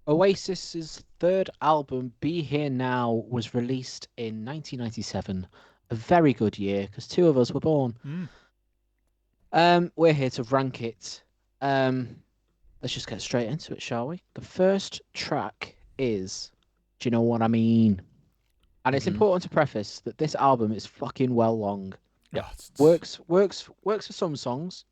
Oasis's third album, Be Here Now, was released in 1997. A very good year because two of us were born. Mm. We're here to rank it. Um, let's just get straight into it, shall we? The first track is Do You Know What I Mean? And it's Mm-hmm. important to preface that this album is fucking well long. Yeah. Works for some songs.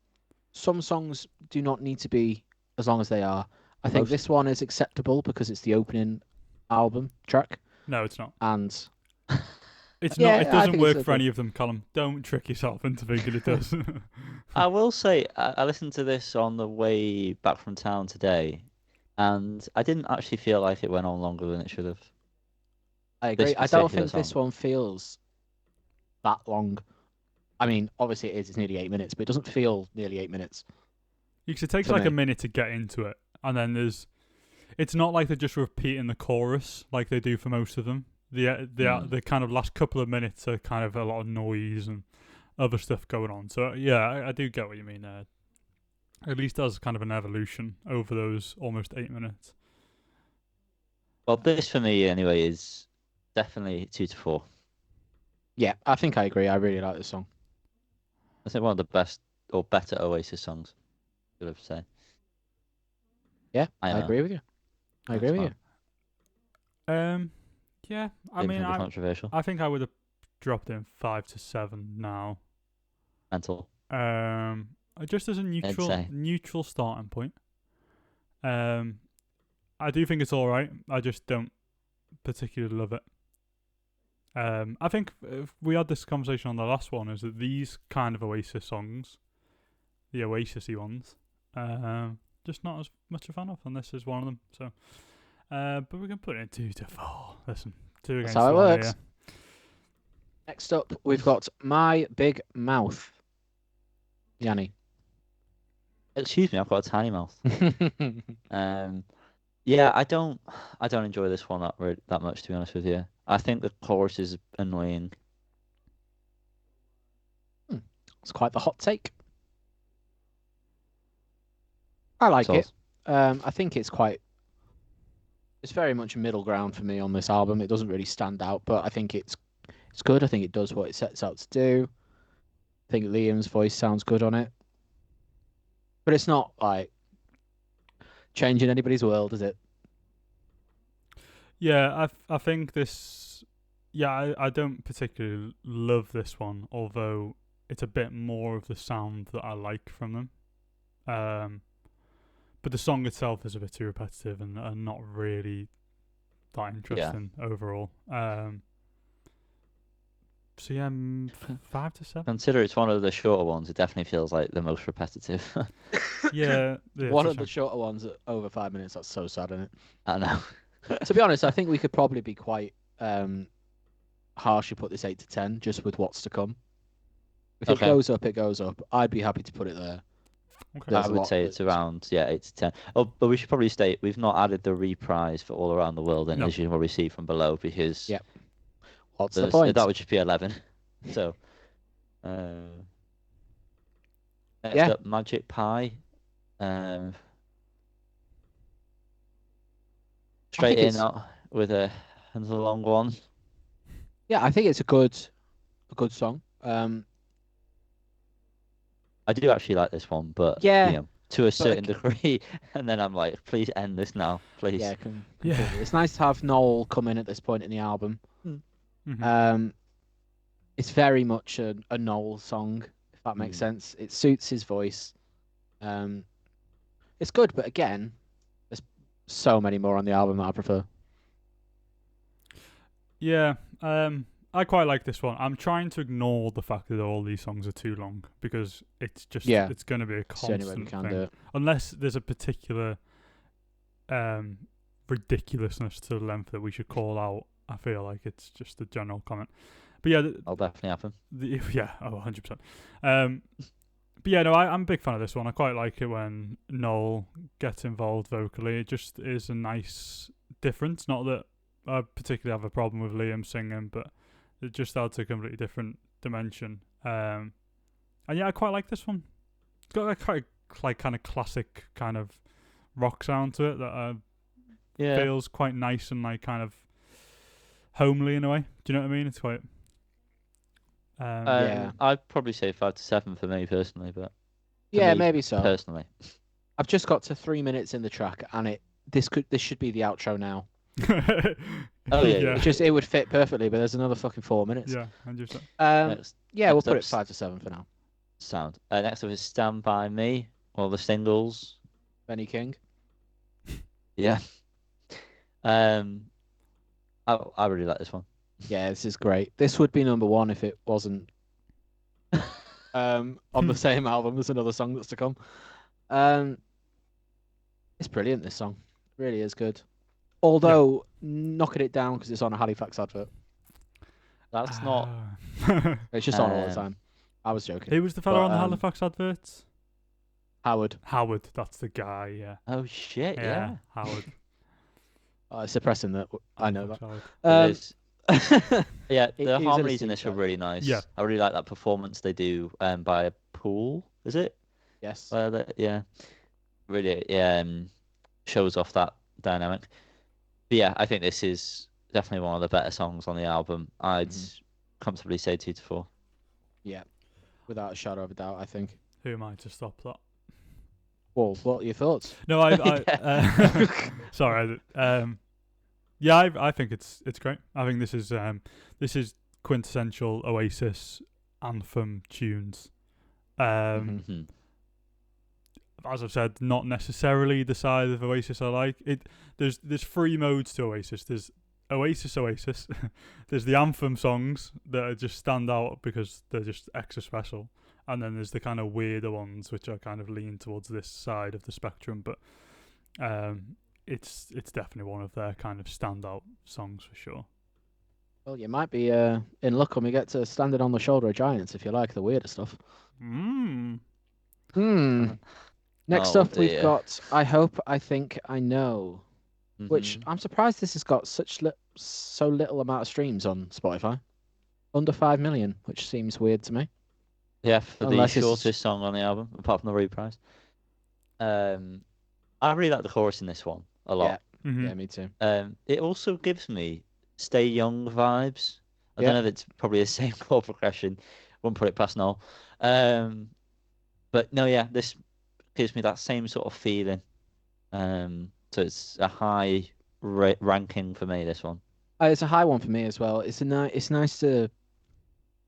Some songs do not need to be as long as they are. I think Most this one is acceptable because it's the opening album track. No, it's not. And It's not. It yeah, I doesn't think it's work for okay. any of them, Callum. Don't trick yourself into thinking it does. I will say I listened to this on the way back from town today, and I didn't actually feel like it went on longer than it should have. I This agree. I don't particular think this song. one feels that long. I mean, obviously it is. It's nearly 8 minutes, but it doesn't feel nearly 8 minutes Because it takes to like a me. minute to get into it, and then it's not like they're just repeating the chorus like they do for most of them. The kind of last couple of minutes are kind of a lot of noise and other stuff going on. So yeah, I do get what you mean there. At least as kind of an evolution over those almost 8 minutes. Well, this for me anyway is definitely 2 to 4. Yeah, I think I agree. I really like this song. I think one of the best or better Oasis songs. Should have say. Yeah, I I know. agree with you. I agree with you. Yeah. I Didn't mean, think it'd be controversial. I think I would have dropped in 5 to 7 now. Mental. Just as a neutral starting point. I do think it's all right. I just don't particularly love it. I think if we had this conversation on the last one, is that these kind of Oasis songs, the Oasis-y ones, just not as much a fan of, and this is one of them. So, but we can put it in 2 to 4. Listen, two That's against how it one works. here. Next up, we've got My Big Mouth. Yanni. Excuse me, I've got a tiny mouth. Yeah, I don't enjoy this one that much, to be honest with you. I think the chorus is annoying. It's quite the hot take. I like it. I think it's very much a middle ground for me on this album. It doesn't really stand out, but I think it's good. I think it does what it sets out to do. I think Liam's voice sounds good on it. But it's not like changing anybody's world, is it? Yeah, I think this. Yeah, I don't particularly love this one, although it's a bit more of the sound that I like from them. But the song itself is a bit too repetitive and not really that interesting overall. So yeah, 5 to 7. Consider it's one of the shorter ones. It definitely feels like the most repetitive. Yeah, One of the shorter ones at over 5 minutes. That's so sad, isn't it? I know. To be honest, I think we could probably be quite harsh and put this 8 to 10 just with what's to come. If it goes up, it goes up. I'd be happy to put it there. Okay. I would say it's around 8 to 10. Oh, but we should probably state we've not added the reprise for All Around the World, and as you can probably see from below, because what's the point? That would just be 11. So, next up, Magic Pie. Straight in with another long one. Yeah, I think it's a good song. I do actually like this one, but to a certain degree, and then I'm like, please end this now, please. Yeah, it's nice to have Noel come in at this point in the album. Mm-hmm. It's very much a Noel song, if that makes sense. It suits his voice. It's good, but again, there's so many more on the album that I prefer. Yeah, I quite like this one. I'm trying to ignore the fact that all these songs are too long because it's just it's going to be a constant thing. Unless there's a particular ridiculousness to the length that we should call out. I feel like it's just a general comment. But yeah, I'll definitely happen. 100%. But yeah, no, I'm a big fan of this one. I quite like it when Noel gets involved vocally. It just is a nice difference. Not that I particularly have a problem with Liam singing, but it just adds a completely different dimension. And yeah, I quite like this one. It's got a quite kind of classic kind of rock sound to it that I Yeah. feels quite nice and like kind of homely in a way. Do you know what I mean? It's quite. Yeah. I'd probably say 5 to 7 for me personally, but for Yeah, me maybe so. personally. I've just got to 3 minutes in the track, and this should be the outro now. Oh yeah. It would fit perfectly, but there's another fucking 4 minutes. Yeah, and just. Next we'll put it up's 5 to 7 for now. Sound. Next up is Stand By Me, or the singles. Benny King. Yeah. I really like this one. Yeah, this is great. This would be number 1 if it wasn't on the same album. There's another song that's to come. It's brilliant, this song. It really is good. Although, knocking it down because it's on a Halifax advert. That's not. It's just on all the time. I was joking. Who was the fella on the Halifax adverts? Howard. Howard, that's the guy, yeah. Oh shit, yeah. Howard. It's suppressing that. I know that. Yeah, the he's harmonies in in a this are really nice. Yeah. I really like that performance they do by a pool, is it? Yes. Yeah. Really, shows off that dynamic. But yeah, I think this is definitely one of the better songs on the album. I'd comfortably say 2 to 4. Yeah, without a shadow of a doubt, I think. Who am I to stop that? Well, what are your thoughts? No, sorry. Yeah, I think it's great. I think this is quintessential Oasis anthem tunes. As I've said, not necessarily the side of Oasis I like. There's 3 modes to Oasis. There's Oasis. There's the anthem songs that just stand out because they're just extra special, and then there's the kind of weirder ones which are kind of lean towards this side of the spectrum. But it's definitely one of their kind of standout songs for sure. Well, you might be in luck when we get to Standing on the Shoulder of Giants if you like the weirder stuff. Next up, we've got I Hope, I Think, I Know, which I'm surprised this has got so little amount of streams on Spotify. Under 5 million, which seems weird to me. Yeah, for the shortest song on the album, apart from the reprise. I really like the chorus in this one a lot. Yeah, me too. It also gives me Stay Young vibes. I don't know if it's probably the same chord progression. Won't put it past Noel. But no, yeah, this gives me that same sort of feeling. So it's a high ranking for me, this one. It's a high one for me as well. It's nice to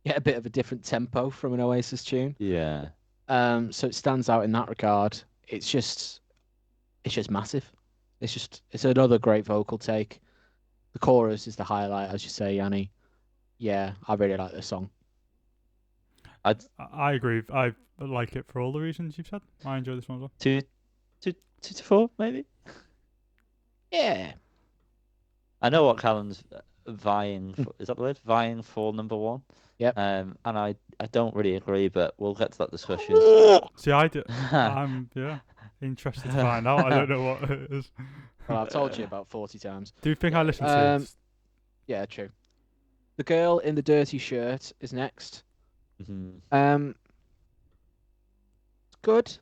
get a bit of a different tempo from an Oasis tune. Yeah. So it stands out in that regard. It's just massive. It's another great vocal take. The chorus is the highlight, as you say, Yanni. Yeah, I really like this song. I agree. I like it for all the reasons you've said. I enjoy this one as well. 2 to 4, maybe? Yeah. I know what Callum's vying for. Is that the word? Vying for number 1. Yep. And I don't really agree, but we'll get to that discussion. See, I'm interested to find out. I don't know what it is. Well, I've told you about 40 times. Do you think I listened to it? Yeah, true. The Girl in the Dirty Shirt is next. It's good.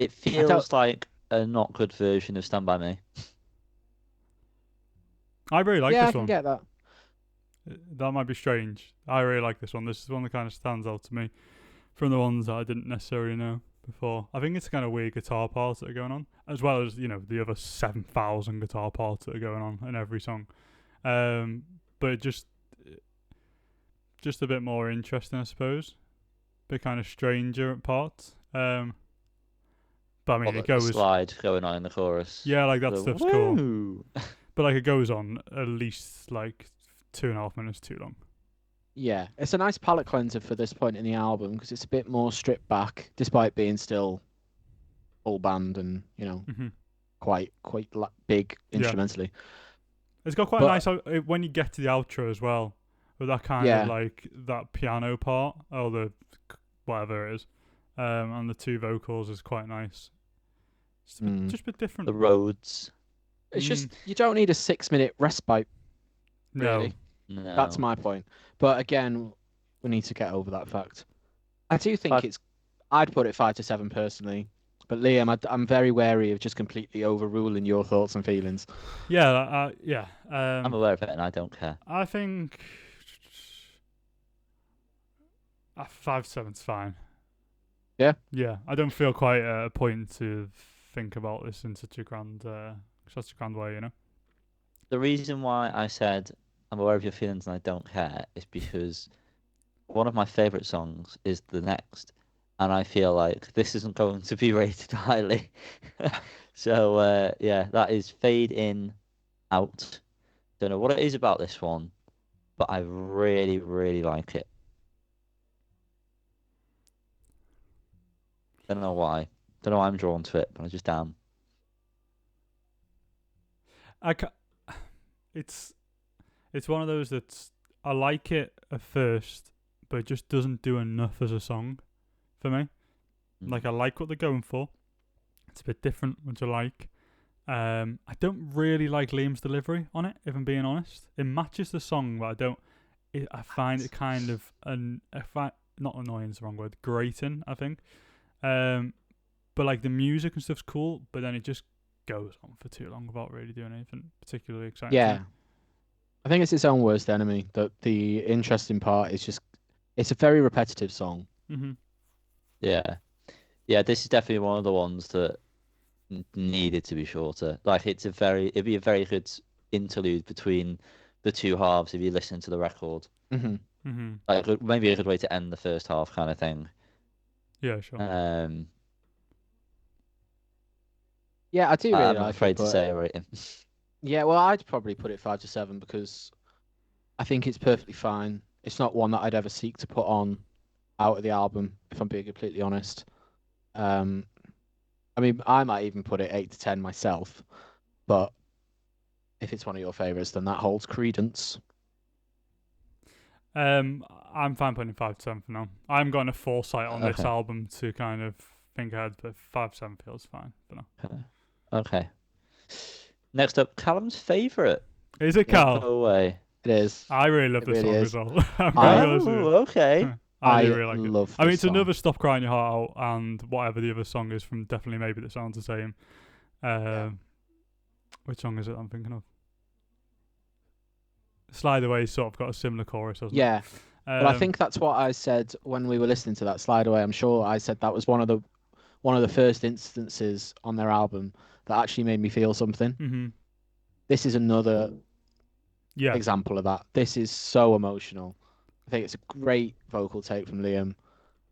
It feels like a not good version of Stand By Me. I really like this one. Yeah, I can get that. That might be strange. I really like this one. This is one that kind of stands out to me from the ones that I didn't necessarily know before. I think it's kind of weird guitar parts that are going on, as well as, the other 7,000 guitar parts that are going on in every song. But just a bit more interesting, I suppose. A bit kind of stranger at parts. But I mean, it goes... The slide going on in the chorus. Yeah, like that stuff's cool. But like it goes on at least like 2.5 minutes too long. Yeah, it's a nice palate cleanser for this point in the album because it's a bit more stripped back, despite being still full band and quite big instrumentally. It's got quite a nice when you get to the outro as well, with that kind of like that piano part or the whatever it is, and the 2 vocals is quite nice. It's just a bit different. The Rhodes. It's just you don't need a 6-minute respite. Really. No. That's my point. But again, we need to get over that fact. I do think I'd put it 5 to 7 personally. But Liam, I'm very wary of just completely overruling your thoughts and feelings. Yeah, yeah. I'm aware of it and I don't care. I think 5-7's fine. Yeah? Yeah, I don't feel quite at a point to think about this in such a grand way, you know? The reason why I said I'm aware of your feelings and I don't care is because one of my favourite songs is the next, and I feel like this isn't going to be rated highly. So yeah, that is Fade In Out. Don't know what it is about this one, but I really, really like it. Don't know why. Don't know why I'm drawn to it, but I just am. I ca- it's one of those that's I like it at first, but it just doesn't do enough as a song for me. Like I like what they're going for. It's a bit different, which I like. I don't really like Liam's delivery on it, if I'm being honest. It matches the song, but I find it kind of not annoying is the wrong word, grating, I think. But like the music and stuff's cool, but then it just goes on for too long without really doing anything particularly exciting. Yeah. I think it's its own worst enemy. The interesting part is just it's a very repetitive song. Mm-hmm. Yeah. Yeah, this is definitely one of the ones that needed to be shorter. Like it'd be a very good interlude between the two halves if you listen to the record. Mm-hmm. Mm-hmm. Like maybe a good way to end the first half kind of thing. Yeah, sure. Yeah, I do really I'm like afraid it, to but say a rating. yeah, well, I'd probably put it 5 to 7 because I think it's perfectly fine. It's not one that I'd ever seek to put on out of the album, if I'm being completely honest. I mean, I might even put it 8 to 10 myself, but if it's one of your favorites, then that holds credence. I'm fine putting 5-7 for now. I'm going to foresight on this Okay. album to kind of think ahead, but 5-7 feels fine for now. Okay. Next up, Callum's favourite. Is it Yeah. Cal? Go away. It is. I really love It this really song is. as well. I'm gonna be honest with you. Okay. I do really like love it. I mean, this it's song. another Stop Crying Your Heart Out and whatever the other song is from Definitely Maybe that sounds the same. Which song is it I'm thinking of? Slide Away sort of got a similar chorus, hasn't it? Yeah. But I think that's what I said when we were listening to that Slide Away. I'm sure I said that was one of the first instances on their album that actually made me feel something. Mm-hmm. This is another example of that. This is so emotional. I think it's a great vocal take from Liam.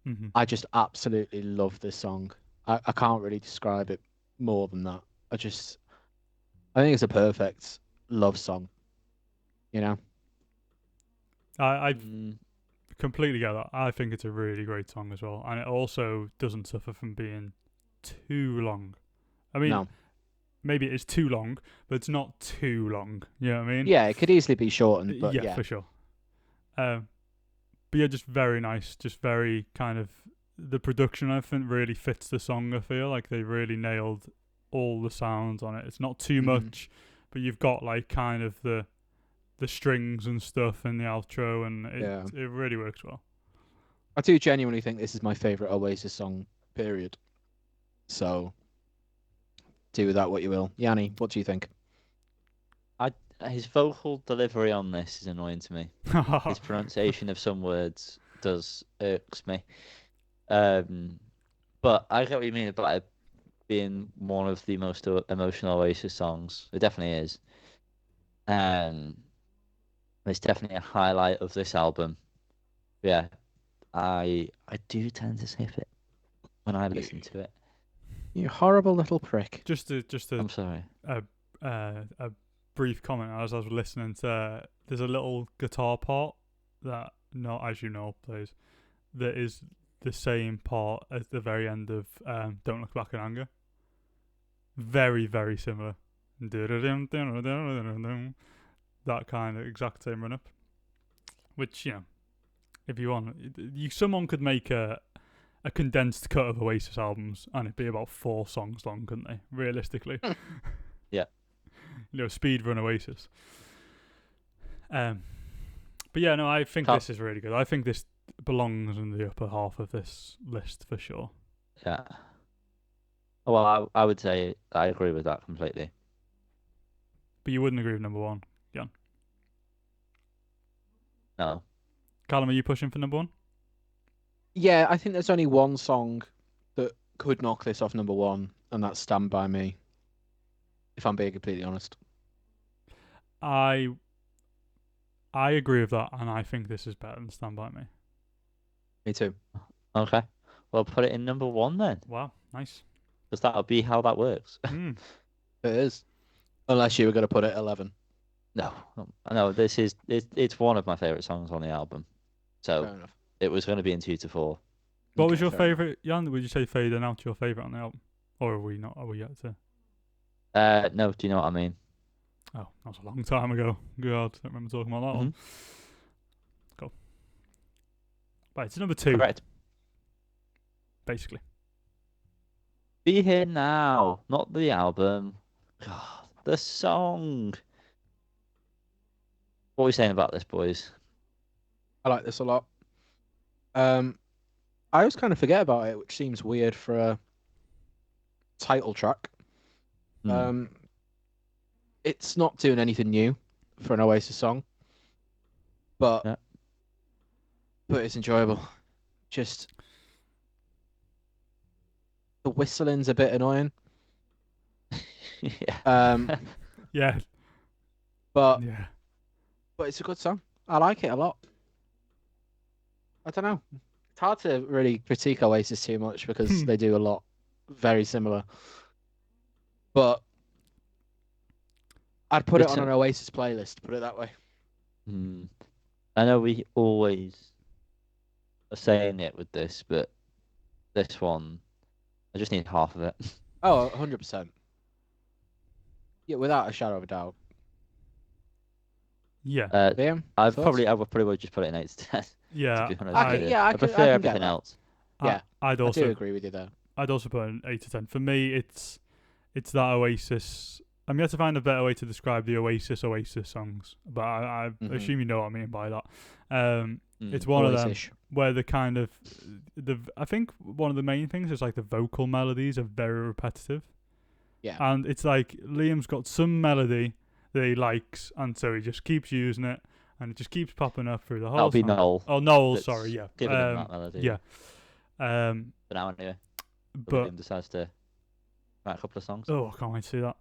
Mm-hmm. I just absolutely love this song. I can't really describe it more than that. I think it's a perfect love song. You know? I completely get that. I think it's a really great song as well. And it also doesn't suffer from being too long. I mean, maybe it is too long, but it's not too long. You know what I mean? Yeah, it could easily be shortened, but yeah, for sure. But yeah, just very nice. Just very kind of the production, I think, really fits the song. I feel like they really nailed all the sounds on it. It's not too much, but you've got like kind of the strings and stuff in the outro, and it really works well. I do genuinely think this is my favourite Oasis song, period. So, do with that what you will. Yanni, what do you think? His vocal delivery on this is annoying to me. His pronunciation of some words irks me. But I get what you mean about it being one of the most emotional Oasis songs. It definitely is. It's definitely a highlight of this album. Yeah, I do tend to skip it when I listen to it. You horrible little prick. Just I'm sorry. A brief comment as I was listening to. There's a little guitar part that, as you know, plays. That is the same part at the very end of "Don't Look Back in Anger." Very, very similar. That kind of exact same run up. Which, if you want, someone could make a condensed cut of Oasis albums and it'd be about 4 songs long, couldn't they? Realistically. Yeah. Speed run Oasis. But yeah, no, I think this is really good. I think this belongs in the upper half of this list for sure. Yeah. Well, I would say I agree with that completely. But you wouldn't agree with number one, Jan. No. Callum, are you pushing for number one? Yeah, I think there's only one song that could knock this off number one, and that's "Stand by Me." If I'm being completely honest. I agree with that, and I think this is better than Stand By Me. Me too. Okay. Well, put it in number one then, Wow, nice. because that'll be how that works. Mm. It is. Unless you were going to put it 11. No, I know it's one of my favorite songs on the album, so Fair enough. it was going to be in 2 to 4. What Okay, was your fair enough. favourite, Jan? Would you say Fading Out your favourite on the album? Or are we not? Are we yet to? No, do you know what I mean? Oh, that was a long time ago. God, I don't remember talking about that one. Cool. Right, it's number 2, Correct. basically. Be Here Now, not the album. God, the song. What are we saying about this, boys? I like this a lot. I always kind of forget about it, which seems weird for a title track. Hmm. It's not doing anything new for an Oasis song, but Yeah. it's enjoyable. Just the whistling's a bit annoying. Yeah. Yeah, But yeah. it's a good song. I like it a lot. I don't know. It's hard to really critique Oasis too much because they do a lot very similar. But I'd put it on an Oasis playlist, put it that way. I know we always are saying it with this, but this one, I just need half of it. Oh, 100%. Yeah, without a shadow of a doubt. Yeah. Liam, I thoughts? would probably just put it in 8 to 10. Yeah. To be honest I with can, you. yeah, I I can, prefer I can get everything that. else. Yeah, I'd I do also agree with you there. I'd also put an 8 to 10. For me, it's that Oasis. I'm yet to find a better way to describe the Oasis songs, but I assume you know what I mean by that. It's one of them Oasis. where the kind of I think one of the main things is like the vocal melodies are very repetitive. Yeah. And it's like Liam's got some melody that he likes, and so he just keeps using it, and it just keeps popping up through the whole That'll be song. Noel. Oh, Noel, that's sorry, yeah. Giving him that melody. Yeah. For now, anyway. But Liam decides to write a couple of songs. oh, I can't wait to see that.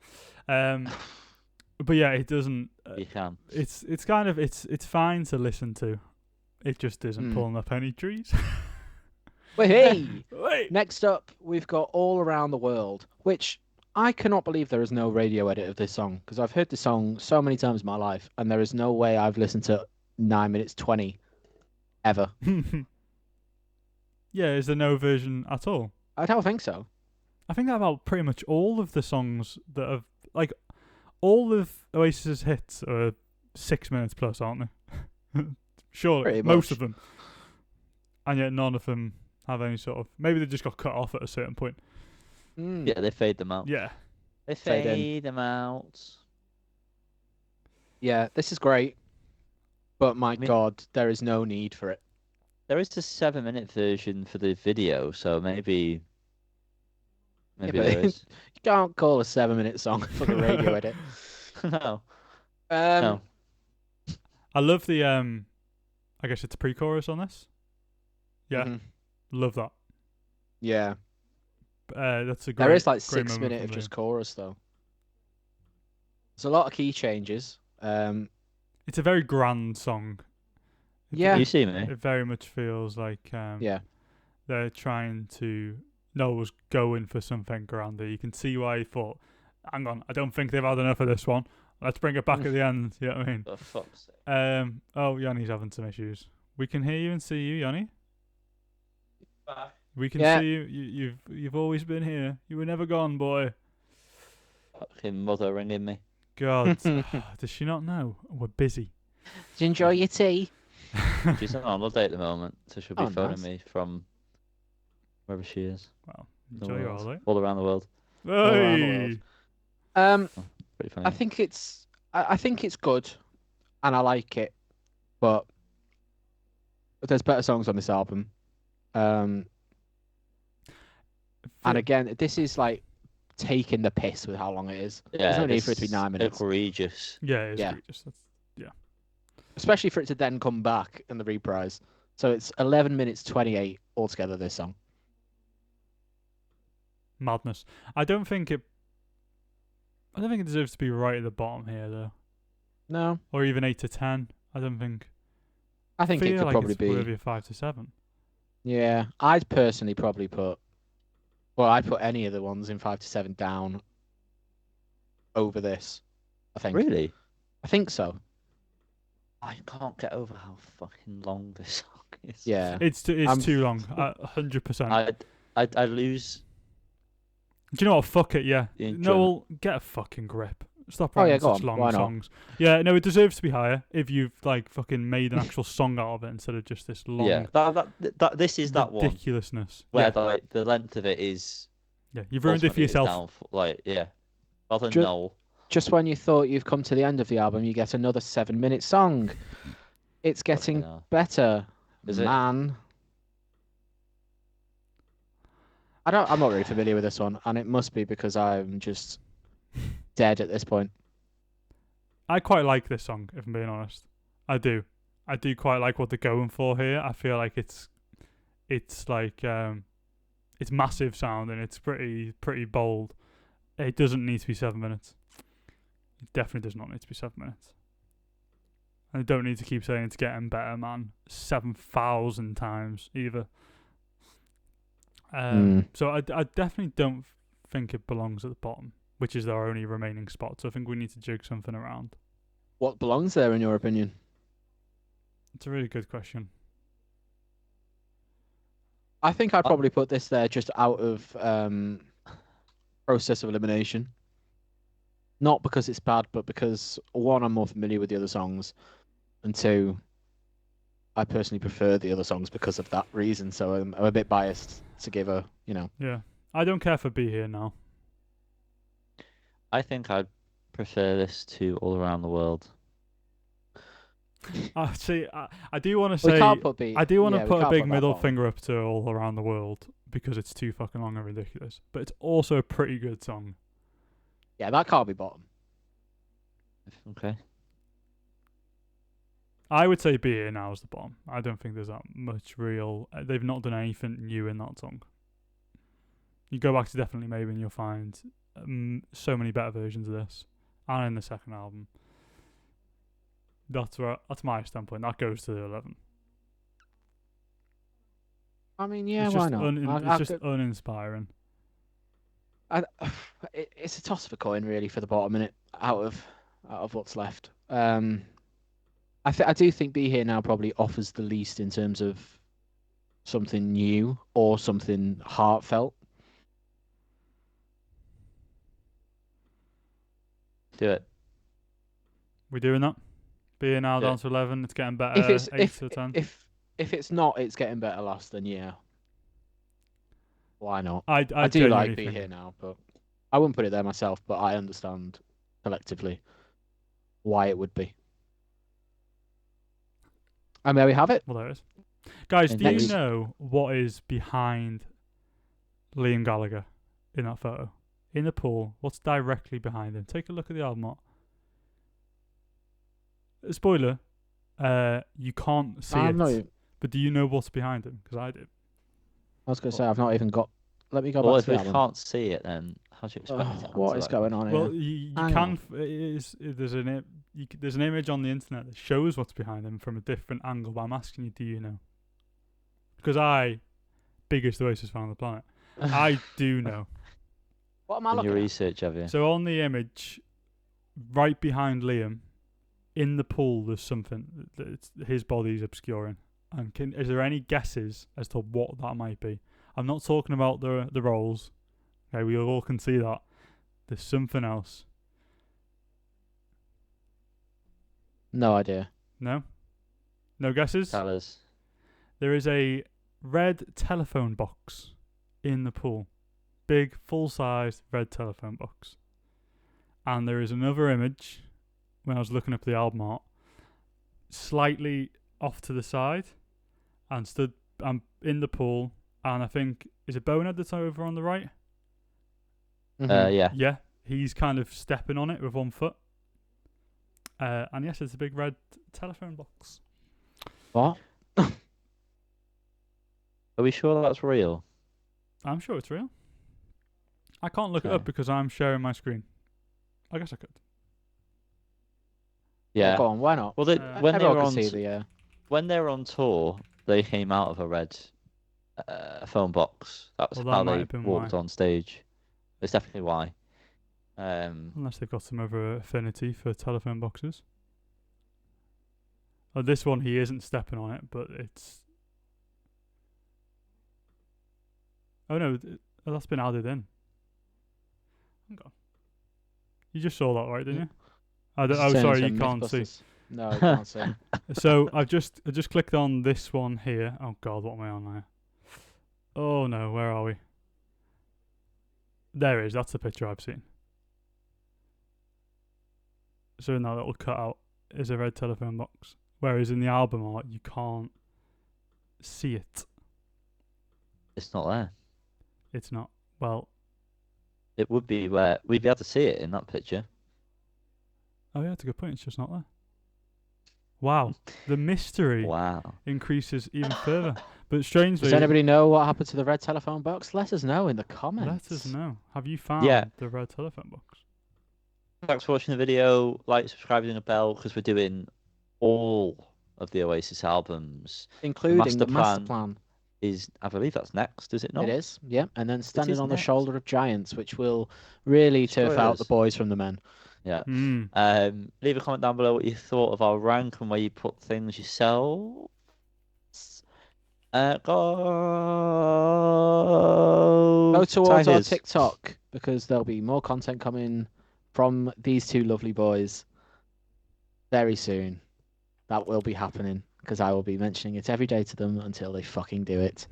But yeah, it doesn't. You can. It's kind of it's fine to listen to. It just isn't pulling up any trees. Wait, hey! Wait. Next up, we've got All Around the World, which I cannot believe there is no radio edit of this song because I've heard this song so many times in my life, and there is no way I've listened to 9 minutes 20 ever. Yeah, is there no version at all? I don't think so. I think that about pretty much all of the songs that have like all of Oasis's hits are 6 minutes plus, aren't they? Sure, Pretty most much. of them, and yet none of them have any sort of. Maybe they just got cut off at a certain point. Yeah, they fade them out. Yeah. They Fade in. fade them out. Yeah, this is great, but my God, there is no need for it. There is a 7-minute version for the video, so maybe there is. You can't call a 7-minute song for the radio edit. No. No. I love the I guess it's a pre-chorus on this. Yeah, love that. Yeah. That's a great. There is like great 6 moment minutes from of just Liam. chorus though. There's a lot of key changes. It's a very grand song. Yeah. You see me? It very much feels like Yeah. they're trying to. Noel's going for something grander. You can see why he thought, hang on, I don't think they've had enough of this one. Let's bring it back at the end. You know what I mean? For fuck's sake. Oh, Yanni's having some issues. We can hear you and see you, Yanni. We can see you. You've always been here. You were never gone, boy. Fucking mother ringing me. God, does she not know? We're busy. Did you enjoy your tea? She's on holiday at the moment, so she'll be phoning nice. me from wherever she is. Well, The enjoy your world. holiday. All around the world. around the world. Pretty funny. I think it's good, and I like it, but there's better songs on this album. And again, this is like taking the piss with how long it is. Yeah, There's no need this for it to be 9 minutes. egregious. Yeah, it is Yeah. egregious. Especially for it to then come back in the reprise. So it's 11 minutes 28 altogether, this song. Madness. I don't think it deserves to be right at the bottom here, though. No. Or even 8 to 10. I don't think. I think it feel could like probably it's be. worthy of 5 to 7. Yeah. I'd personally probably put. Well, I'd put any of the ones in 5 to 7 down over this. I think. Really? I think so. I can't get over how fucking long this song is. Yeah. It's too long. 100%. I lose. Do you know what? Fuck it, yeah. The Noel, get a fucking grip. Stop Oh, writing yeah, go such on. long Why not? songs. Yeah, no, it deserves to be higher if you've like fucking made an actual song out of it instead of just this long Yeah, that this is that one ridiculousness. where Yeah, the length of it is. yeah, you've ruined it for ultimately is yourself. down like, yeah. Rather than Ju- Noel. Just when you thought you've come to the end of the album, you get another 7-minute song. It's getting Fucking hell. better, Is it? man. I'm not really familiar with this one, and it must be because I'm just dead at this point. I quite like this song, if I'm being honest. I do quite like what they're going for here. I feel like it's like it's massive sound and it's pretty bold. It doesn't need to be 7 minutes. It definitely does not need to be 7 minutes. And I don't need to keep saying it's getting better, man. 7,000 times either. So I definitely don't think it belongs at the bottom, which is our only remaining spot. So I think we need to jig something around. What belongs there, in your opinion? It's a really good question. I think I'd probably put this there just out of process of elimination. Not because it's bad, but because, one, I'm more familiar with the other songs, and two, I personally prefer the other songs because of that reason. So I'm a bit biased to give a, Yeah. I don't care for Be Here Now. I think I'd prefer this to All Around the World. See, I do want to say, We can't put B. I do want to yeah, we put a can't big put that middle bottom. finger up to All Around the World because it's too fucking long and ridiculous. But it's also a pretty good song. Yeah, that can't be bottom. Okay. I would say Be Here Now is the bottom. I don't think there's that much real. They've not done anything new in that song. You go back to Definitely Maybe and you'll find so many better versions of this, and in the second album. That's my standpoint. That goes to the 11. I mean, yeah, It's why just not? it's just uninspiring. It's a toss of a coin, really, for the bottom, innit? Out of what's left. I do think Be Here Now probably offers the least in terms of something new or something heartfelt. Do it. We doing that? Be Here Now Yeah. down to 11. It's getting better. If it's 8 to 10. if it's not, it's getting better last. Then yeah, why not? I I do genuinely like Be think- Here Now, but I wouldn't put it there myself. But I understand collectively why it would be. And there we have it. Well, there it is. Guys, And do you next- know what is behind Liam Gallagher in that photo? In the pool, what's directly behind him? Take a look at the album art. Spoiler, you can't see I'm it. not even- But do you know what's behind him? Because I do. I was going to say I've not even got. Let me go Well, back if to we the album. can't see it, then how do you expect me to answer What is that going question? on here? Well, you Hang can. on. There's an image on the internet that shows what's behind him from a different angle. But I'm asking you, do you know? Because biggest Oasis fan on the planet, I do know. What am I In your looking at? research, have you? So on the image, right behind Liam, in the pool, there's something that his body's obscuring. And is there any guesses as to what that might be? I'm not talking about the rolls. Okay, we all can see that. There's something else. No idea. No? No guesses? Tell us. There is a red telephone box in the pool. Big, full-sized red telephone box. And there is another image, when I was looking up the album art, slightly off to the side, and stood in the pool, and I think, is it Bonehead that's over on the right? Yeah. Yeah, he's kind of stepping on it with one foot. And yes, it's a big red telephone box. What? Are we sure that's real? I'm sure it's real. I can't look it Okay. up because I'm sharing my screen. I guess I could. Yeah. Go on. Why not? Well, when they Everyone were can on see the. when they were on tour, they came out of a red phone box. That was Well, that how might they have been walked why. on stage. That's definitely why. Unless they've got some other affinity for telephone boxes. Oh, this one, he isn't stepping on it, but it's... Oh no, that's been added in. Hang on. You just saw that, right, didn't you? Oh, sorry, you can't see. No, I can't see. So I just clicked on this one here. Oh god, what am I on now? Oh no, where are we? There it is. That's the picture I've seen. So in that little cutout is a red telephone box, whereas in the album art you can't see it. It's not there. It's not. Well, It would be where we'd be able to see it in that picture. oh yeah, that's a good point. It's just not there. Wow, the mystery Wow. increases even further. But strangely, Does anybody know what happened to the red telephone box? Let us know in the comments. let us know. Have you found the red telephone box? Thanks for watching the video. Like, subscribe, ring a bell because we're doing all of the Oasis albums, including the master plan. I believe that's next, is it not? It is, yeah. And then Standing is on the next. Shoulder of Giants, which will really Sure turf out is. the boys from the men. Yeah. Leave a comment down below what you thought of our rank and where you put things yourselves. Go towards our Tigers. TikTok because there'll be more content coming from these two lovely boys very soon. That will be happening because I will be mentioning it every day to them until they fucking do it.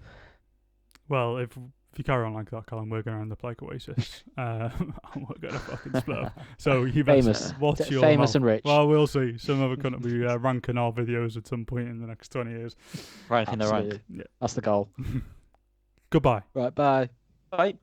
Well, if you carry on like that, Callum, we're going to end up like Oasis. And we're going to fucking split up. So you best watch your famous mouth. and rich. Well, we'll see. Some of it going to be ranking our videos at some point in the next 20 years. Ranking the rank. Yeah. That's the goal. Goodbye. Right, bye. Bye.